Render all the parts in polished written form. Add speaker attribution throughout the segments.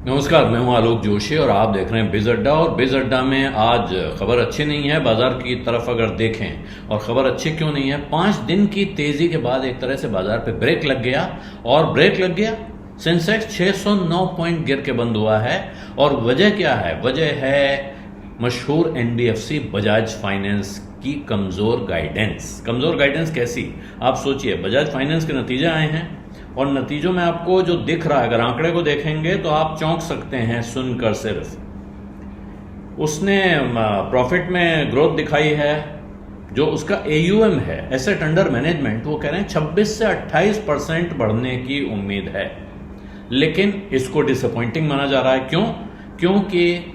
Speaker 1: नमस्कार, मैं हूं आलोक जोशी और आप देख रहे हैं बिज अड्डा। और बिज अड्डा में आज खबर अच्छी नहीं है बाजार की तरफ अगर देखें। और खबर अच्छी क्यों नहीं है? 5 दिन की तेजी के बाद एक तरह से बाजार पे ब्रेक लग गया। और ब्रेक लग गया, सेंसेक्स 609 पॉइंट गिर के बंद हुआ है। और वजह क्या है? वजह है मशहूर एनबीएफसी बजाज फाइनेंस की कमजोर गाइडेंस। कमजोर गाइडेंस कैसी? आप सोचिए, बजाज फाइनेंस के नतीजे आए हैं और नतीजों में आपको जो दिख रहा है, अगर आंकड़े को देखेंगे तो आप चौंक सकते हैं सुनकर। सिर्फ उसने प्रॉफिट में ग्रोथ दिखाई है। जो उसका एयूएम है, एसेट अंडर मैनेजमेंट, वो कह रहे हैं 26 से 28% बढ़ने की उम्मीद है। लेकिन इसको डिसअपॉइंटिंग माना जा रहा है। क्यों? क्योंकि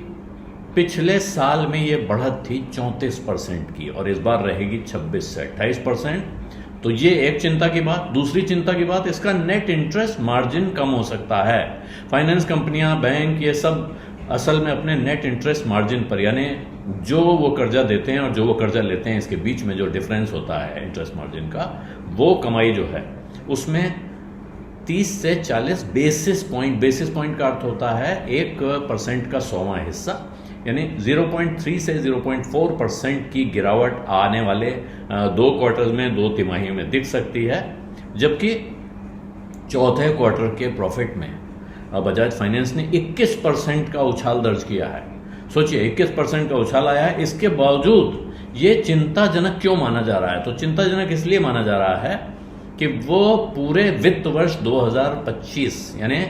Speaker 1: पिछले साल में ये बढ़त थी 34% की और इस बार रहेगी 26 से 28%। तो ये एक चिंता की बात। दूसरी चिंता की बात, इसका नेट इंटरेस्ट मार्जिन कम हो सकता है। फाइनेंस कंपनियां, बैंक, ये सब असल में अपने नेट इंटरेस्ट मार्जिन पर, यानी जो वो कर्जा देते हैं और जो वो कर्जा लेते हैं, इसके बीच में जो डिफरेंस होता है इंटरेस्ट मार्जिन का, वो कमाई जो है उसमें 30 से 40 बेसिस पॉइंट का अर्थ होता है 1% का 100वां हिस्सा, यानी 0.3 से 0.4% की गिरावट आने वाले 2 क्वार्टर्स में, 2 तिमाही में दिख सकती है। जबकि चौथे क्वार्टर के प्रॉफिट में बजाज फाइनेंस ने 21% का उछाल दर्ज किया है। सोचिए, 21% का उछाल आया है। इसके बावजूद ये चिंताजनक क्यों माना जा रहा है? तो चिंताजनक इसलिए माना जा रहा है कि वो पूरे वित्त वर्ष 2025, यानी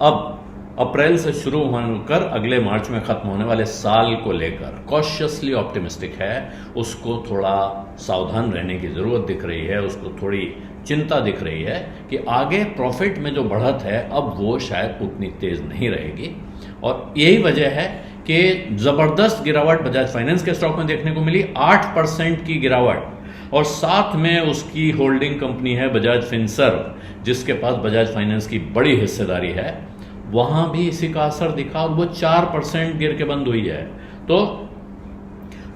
Speaker 1: अब अप्रैल से शुरू होकर अगले मार्च में खत्म होने वाले साल को लेकर कॉशियसली ऑप्टिमिस्टिक है। उसको थोड़ा सावधान रहने की जरूरत दिख रही है। उसको थोड़ी चिंता दिख रही है कि आगे प्रॉफिट में जो बढ़त है अब वो शायद उतनी तेज नहीं रहेगी। और यही वजह है कि जबरदस्त गिरावट बजाज फाइनेंस के स्टॉक में देखने को मिली, 8% की गिरावट। और साथ में उसकी होल्डिंग कंपनी है बजाज फिनसर्व, जिसके पास बजाज फाइनेंस की बड़ी हिस्सेदारी है, वहां भी इसी का असर दिखा और वो 4% गिर के बंद हुई है। तो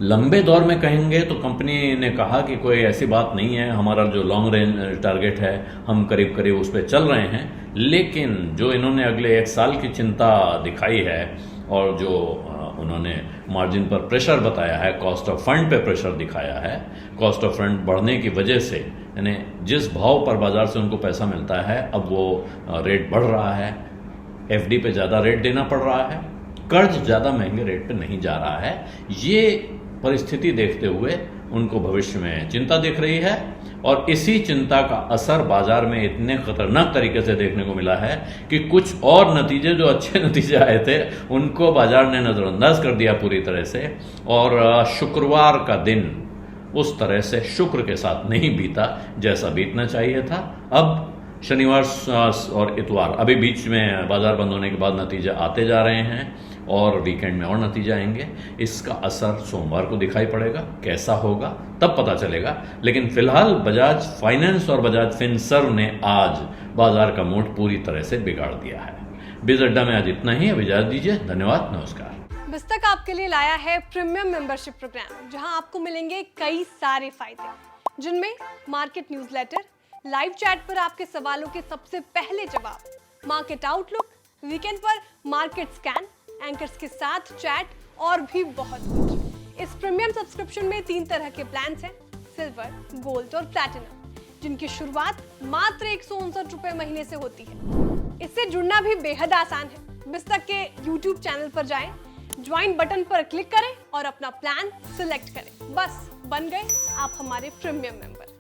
Speaker 1: लंबे दौर में कहेंगे तो कंपनी ने कहा कि कोई ऐसी बात नहीं है, हमारा जो लॉन्ग रेंज टारगेट है हम करीब करीब उस पर चल रहे हैं। लेकिन जो इन्होंने अगले 1 साल की चिंता दिखाई है और जो उन्होंने मार्जिन पर प्रेशर बताया है, कॉस्ट ऑफ फंड पे प्रेशर दिखाया है, कॉस्ट ऑफ फंड बढ़ने की वजह से, यानी जिस भाव पर बाजार से उनको पैसा मिलता है अब वो रेट बढ़ रहा है, एफडी पे ज़्यादा रेट देना पड़ रहा है, कर्ज ज़्यादा महंगे रेट पे नहीं जा रहा है। ये परिस्थिति देखते हुए उनको भविष्य में चिंता दिख रही है। और इसी चिंता का असर बाजार में इतने खतरनाक तरीके से देखने को मिला है कि कुछ और नतीजे, जो अच्छे नतीजे आए थे, उनको बाजार ने नज़रअंदाज कर दिया पूरी तरह से। और शुक्रवार का दिन उस तरह से शुक्र के साथ नहीं बीता जैसा बीतना चाहिए था। अब शनिवार और इतवार, अभी बीच में बाजार बंद होने के बाद नतीजे आते जा रहे हैं और वीकेंड में और नतीजे आएंगे। इसका असर सोमवार को दिखाई पड़ेगा। कैसा होगा तब पता चलेगा। लेकिन फिलहाल बजाज फाइनेंस और बजाज फिनसर्व ने आज बाजार का मूड पूरी तरह से बिगाड़ दिया है। बिज अड्डा में आज इतना ही। अब इजाजत दीजिए। धन्यवाद, नमस्कार।
Speaker 2: बिस्तक आपके लिए लाया है प्रीमियम मेंबरशिप प्रोग्राम, जहां आपको मिलेंगे कई सारे फायदे, जिनमें मार्केट न्यूज़लेटर, लाइव चैट पर आपके सवालों के सबसे पहले जवाब, मार्केट आउटलुक, वीकेंड पर मार्केट स्कैन, एंकर्स के साथ चैट और भी बहुत कुछ। इस प्रीमियम सब्सक्रिप्शन में 3 तरह के प्लान्स हैं, सिल्वर, गोल्ड और प्लैटिनम, जिनकी शुरुआत मात्र 159 रुपए महीने से होती है। इससे जुड़ना भी बेहद आसान है। बिस्तक के YouTube चैनल पर जाएं, ज्वाइन बटन पर क्लिक करें और अपना प्लान सिलेक्ट करें। बस बन गए आप हमारे प्रीमियम मेंबर।